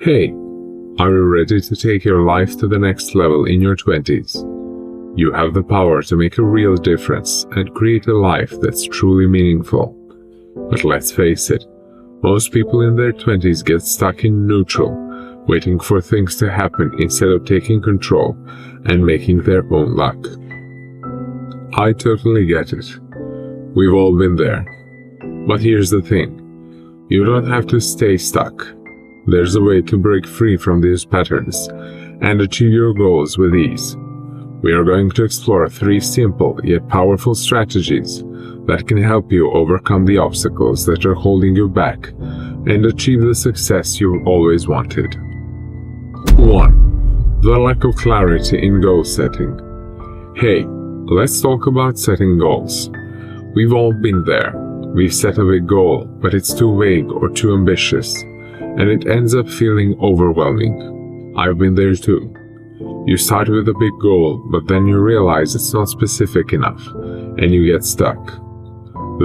Hey, are you ready to take your life to the next level in your 20s? You have the power to make a real difference and create a life that's truly meaningful. But let's face it, most people in their 20s get stuck in neutral, waiting for things to happen instead of taking control and making their own luck. I totally get it. We've all been there. But here's the thing. You don't have to stay stuck. There's a way to break free from these patterns and achieve your goals with ease. We are going to explore 3 simple yet powerful strategies that can help you overcome the obstacles that are holding you back and achieve the success you've always wanted. 1. The lack of clarity in goal setting. Hey, let's talk about setting goals. We've all been there. We've set a big goal, but it's too vague or too ambitious, and it ends up feeling overwhelming. I've been there too. You start with a big goal, but then you realize it's not specific enough, and you get stuck.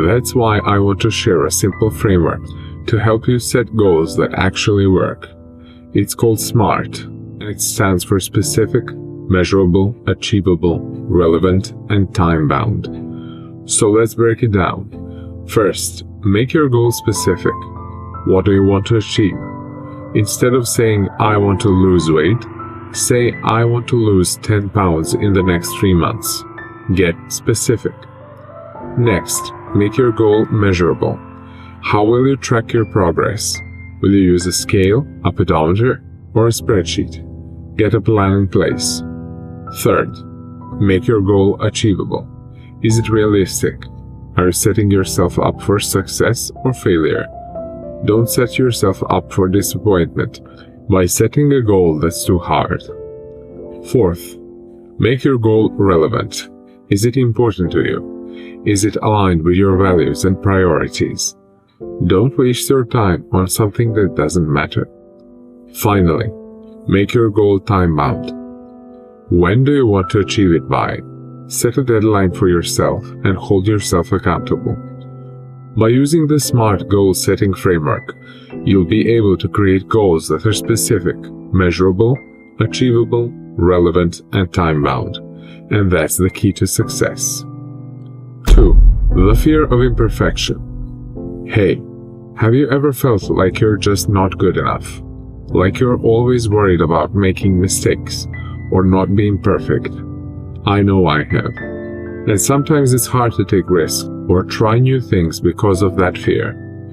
That's why I want to share a simple framework to help you set goals that actually work. It's called SMART, and it stands for specific, measurable, achievable, relevant, and time-bound. So let's break it down. First, make your goal specific. What do you want to achieve? Instead of saying, I want to lose weight, say, I want to lose 10 pounds in the next 3 months. Get specific. Next, make your goal measurable. How will you track your progress? Will you use a scale, a pedometer, or a spreadsheet? Get a plan in place. Third, make your goal achievable. Is it realistic? Are you setting yourself up for success or failure? Don't set yourself up for disappointment by setting a goal that's too hard. Fourth, make your goal relevant. Is it important to you? Is it aligned with your values and priorities? Don't waste your time on something that doesn't matter. Finally, make your goal time-bound. When do you want to achieve it by? Set a deadline for yourself and hold yourself accountable. By using the SMART goal setting framework, you'll be able to create goals that are specific, measurable, achievable, relevant, and time-bound. And that's the key to success. 2. The fear of imperfection. Hey, have you ever felt like you're just not good enough? Like you're always worried about making mistakes or not being perfect? I know I have. And sometimes it's hard to take risks or try new things because of that fear.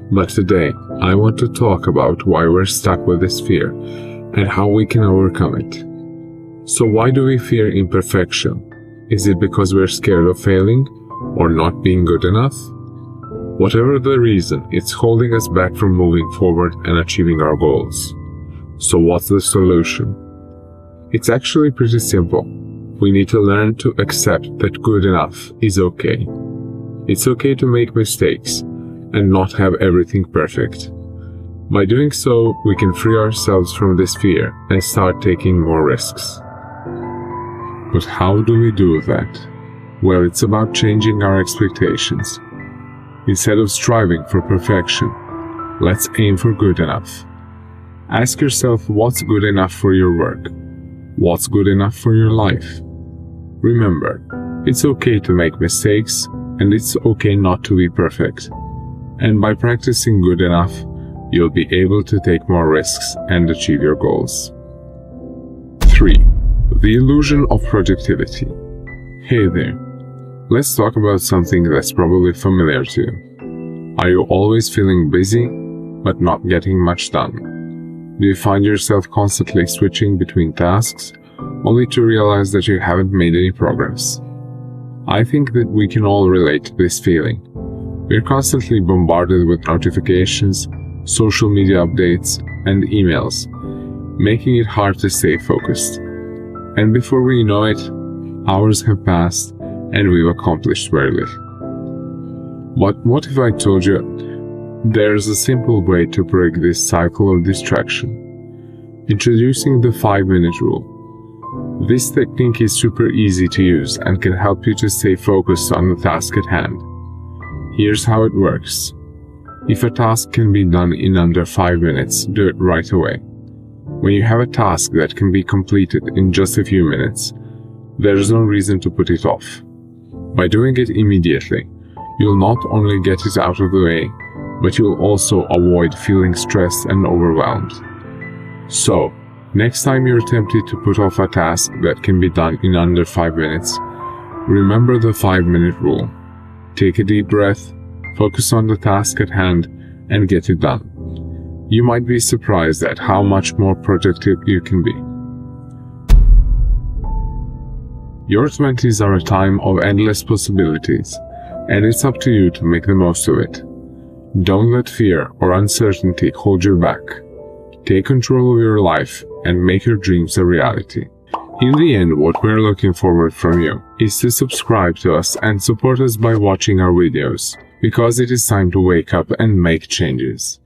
But today, I want to talk about why we're stuck with this fear and how we can overcome it. So why do we fear imperfection? Is it because we're scared of failing or not being good enough? Whatever the reason, it's holding us back from moving forward and achieving our goals. So what's the solution? It's actually pretty simple. We need to learn to accept that good enough is okay. It's okay to make mistakes and not have everything perfect. By doing so, we can free ourselves from this fear and start taking more risks. But how do we do that? Well, it's about changing our expectations. Instead of striving for perfection, let's aim for good enough. Ask yourself what's good enough for your work. What's good enough for your life? Remember, it's okay to make mistakes, and it's okay not to be perfect. And by practicing good enough, you'll be able to take more risks and achieve your goals. 3. The illusion of productivity. Hey there. Let's talk about something that's probably familiar to you. Are you always feeling busy, but not getting much done? Do you find yourself constantly switching between tasks, only to realize that you haven't made any progress? I think that we can all relate to this feeling. We're constantly bombarded with notifications, social media updates, and emails, making it hard to stay focused. And before we know it, hours have passed and we've accomplished very little. But what if I told you there's a simple way to break this cycle of distraction? Introducing the 5-minute rule. This technique is super easy to use and can help you to stay focused on the task at hand. Here's how it works. If a task can be done in under 5 minutes, do it right away. When you have a task that can be completed in just a few minutes, there is no reason to put it off. By doing it immediately, you'll not only get it out of the way, but you'll also avoid feeling stressed and overwhelmed. So, next time you're tempted to put off a task that can be done in under 5 minutes, remember the 5-minute rule. Take a deep breath, focus on the task at hand, and get it done. You might be surprised at how much more productive you can be. Your 20s are a time of endless possibilities, and it's up to you to make the most of it. Don't let fear or uncertainty hold you back. Take control of your life and make your dreams a reality. In the end, what we're looking forward from you is to subscribe to us and support us by watching our videos, because it is time to wake up and make changes.